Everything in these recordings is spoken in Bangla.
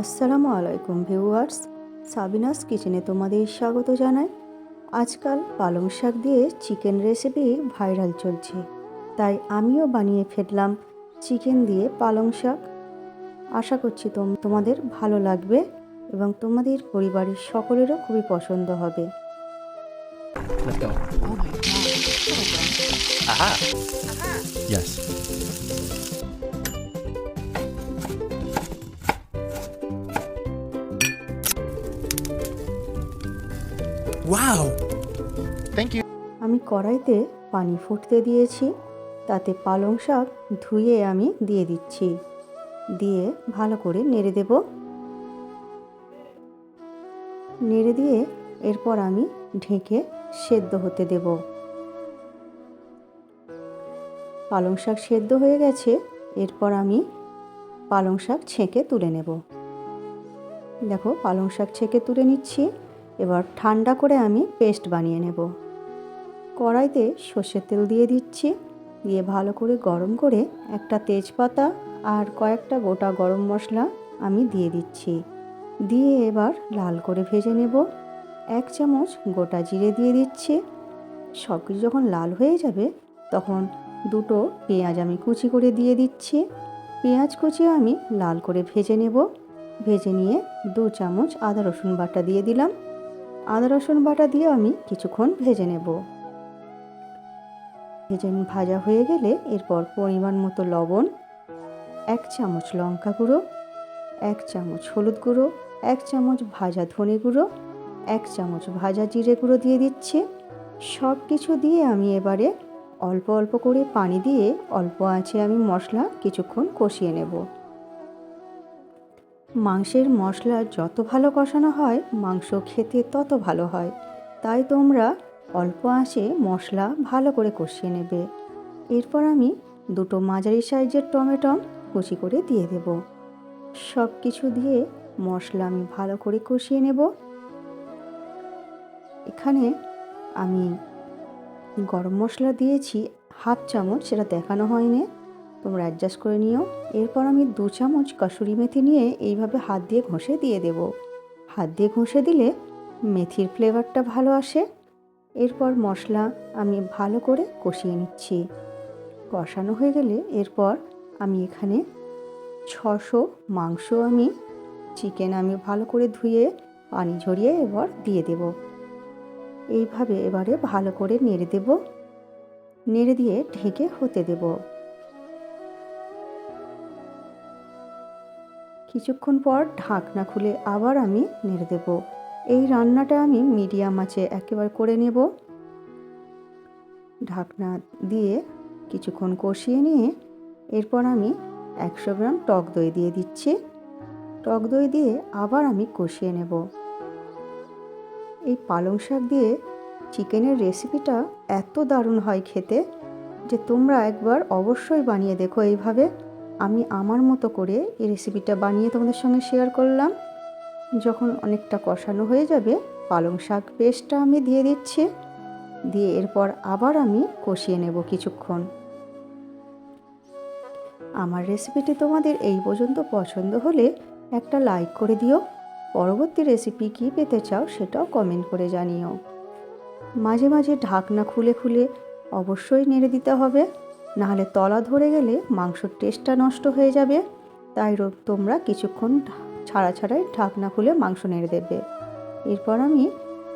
আসসালামু আলাইকুম ভিউয়ার্স, সাবিনাস কিচেনে তোমাদের স্বাগত জানাই। আজকাল পালং শাক দিয়ে চিকেন রেসিপি ভাইরাল চলছে, তাই আমিও বানিয়ে ফেললাম চিকেন দিয়ে পালং শাক। আশা করছি তোমাদের ভালো লাগবে এবং তোমাদের পরিবারের সকলেরও খুবই পছন্দ হবে। Let's go. Oh my god. Aha. Yes. Wow. Thank you. আমি কড়াইতে পানি ফুটতে দিয়েছি, তাতে পালং শাক ধুয়ে আমি দিয়ে দিচ্ছি। দিয়ে ভালো করে নেড়ে দেব। নেড়ে দিয়ে এরপর আমি ঢেকে সেদ্ধ হতে দেব। পালং শাক সেদ্ধ হয়ে গেছে, এরপর আমি পালং শাক ছেঁকে তুলে নেব। দেখো, পালং শাক ছেঁকে তুলে নিচ্ছি। এবার ঠান্ডা করে আমি পেস্ট বানিয়ে নেব। কড়াইতে সর্ষের তেল দিয়ে দিচ্ছি, দিয়ে ভালো করে গরম করে একটা তেজপাতা আর কয়েকটা গোটা গরম মশলা আমি দিয়ে দিচ্ছি। দিয়ে এবার লাল করে ভেজে নেব। 1 চামচ গোটা জিরে দিয়ে দিচ্ছি। সব কিছু যখন লাল হয়ে যাবে তখন দুটো পেঁয়াজ আমি কুচি করে দিয়ে দিচ্ছি। পেঁয়াজ কুচি আমি লাল করে ভেজে নেব। ভেজে নিয়ে 2 চামচ আদা রসুন বাটা দিয়ে দিলাম। আদা রসুন বাটা দিয়ে আমি কিছুক্ষণ ভেজে নেব। ভাজা হয়ে গেলে এরপর পরিমাণ মতো লবণ, 1 চামচ লঙ্কা গুঁড়ো, 1 চামচ হলুদ গুঁড়ো, 1 চামচ ভাজা ধনে গুঁড়ো, 1 চামচ ভাজা জিরে গুঁড়ো দিয়ে দিচ্ছি। সব কিছু দিয়ে আমি এবারে অল্প অল্প করে পানি দিয়ে অল্প আঁচে আমি মশলা কিছুক্ষণ কষিয়ে নেব। মাংসের মশলা যত ভালো কষানো হয় মাংস খেতে তত ভালো হয়, তাই তোমরা অল্প আঁচে মশলা ভালো করে কষিয়ে নেবে। এরপর আমি দুটো মাঝারি সাইজের টমেটো কুচি করে দিয়ে দেব। সব কিছু দিয়ে মশলা আমি ভালো করে কষিয়ে নেব। এখানে আমি গরম মশলা দিয়েছি 1/2 চামচ, সেটা দেখানো হয়নি, তোমরা অ্যাডজাস্ট করে নিও। এরপর আমি 2 চামচ কসুরি মেথি নিয়ে এইভাবে হাত দিয়ে ঘষে দিয়ে দেব। হাত দিয়ে ঘষে দিলে মেথির ফ্লেভারটা ভালো আসে। এরপর মশলা আমি ভালো করে কষিয়ে নিচ্ছি। কষানো হয়ে গেলে এরপর আমি এখানে 600 মাংস চিকেন আমি ভালো করে ধুয়ে পানি ঝরিয়ে এবার দিয়ে দেব। এইভাবে এবারে ভালো করে নেড়ে দেব। নেড়ে দিয়ে ঢেকে হতে দেব। কিছুক্ষণ পর ঢাকনা খুলে আবার আমি নেড়ে দেব। এই রান্নাটা আমি মিডিয়াম আঁচে একেবারে করে নেব। ঢাকনা দিয়ে কিছুক্ষণ কষিয়ে নিয়ে এরপর আমি 100 গ্রাম টক দই দিয়ে দিচ্ছি। টক দই দিয়ে আবার আমি কষিয়ে নেব। এই পালং শাক দিয়ে চিকেনের রেসিপিটা এত দারুণ হয় খেতে যে তোমরা একবার অবশ্যই বানিয়ে দেখো এইভাবে। আমি আমার মতো করে এই রেসিপিটা বানিয়ে তোমাদের সঙ্গে শেয়ার করলাম। যখন অনেকটা কষানো হয়ে যাবে পালং শাক পেস্টটা আমি দিয়ে দিচ্ছি। দিয়ে এরপর আবার আমি কষিয়ে নেব কিছুক্ষণ। আমার রেসিপিটি তোমাদের এই পর্যন্ত পছন্দ হলে একটা লাইক করে দিও। পরবর্তী রেসিপি কী পেতে চাও সেটাও কমেন্ট করে জানিও। মাঝে মাঝে ঢাকনা খুলে খুলে অবশ্যই নেড়ে দিতে হবে, নাহলে তলা ধরে গেলে মাংসর টেস্টটা নষ্ট হয়ে যাবে। তাই তোমরা কিছুক্ষণ ছাড়াই ঢাকনা খুলে মাংস নেড়ে দেবে। এরপর আমি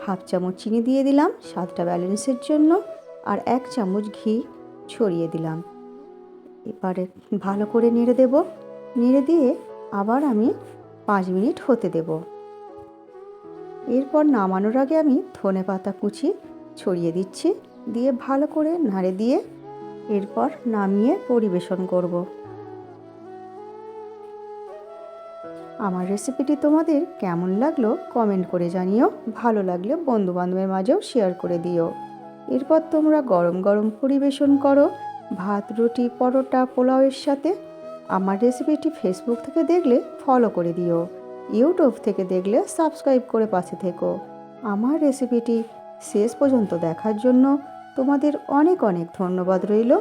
1/2 চামচ চিনি দিয়ে দিলাম স্বাদটা ব্যালেন্সের জন্য, আর 1 চামচ ঘি ছড়িয়ে দিলাম। এবারে ভালো করে নেড়ে দেব। নেড়ে দিয়ে আবার আমি 5 মিনিট হতে দেব। এরপর নামানোর আগে আমি ধনেপাতা কুচি ছড়িয়ে দিচ্ছি। দিয়ে ভালো করে নাড়ে দিয়ে এরপর নামিয়ে পরিবেশন করব। আমার রেসিপিটি তোমাদের কেমন লাগলো কমেন্ট করে জানিও। ভালো লাগলে বন্ধুবান্ধবের মাঝেও শেয়ার করে দিও। এরপর তোমরা গরম গরম পরিবেশন করো ভাত, রুটি, পরোটা, পোলাওয়ের সাথে। আমার রেসিপিটি ফেসবুক থেকে দেখলে ফলো করে দিও। ইউটিউব থেকে দেখলে সাবস্ক্রাইব করে পাশে থেকো। আমার রেসিপিটি শেষ পর্যন্ত দেখার জন্য তোমাদের অনেক অনেক ধন্যবাদ রইল।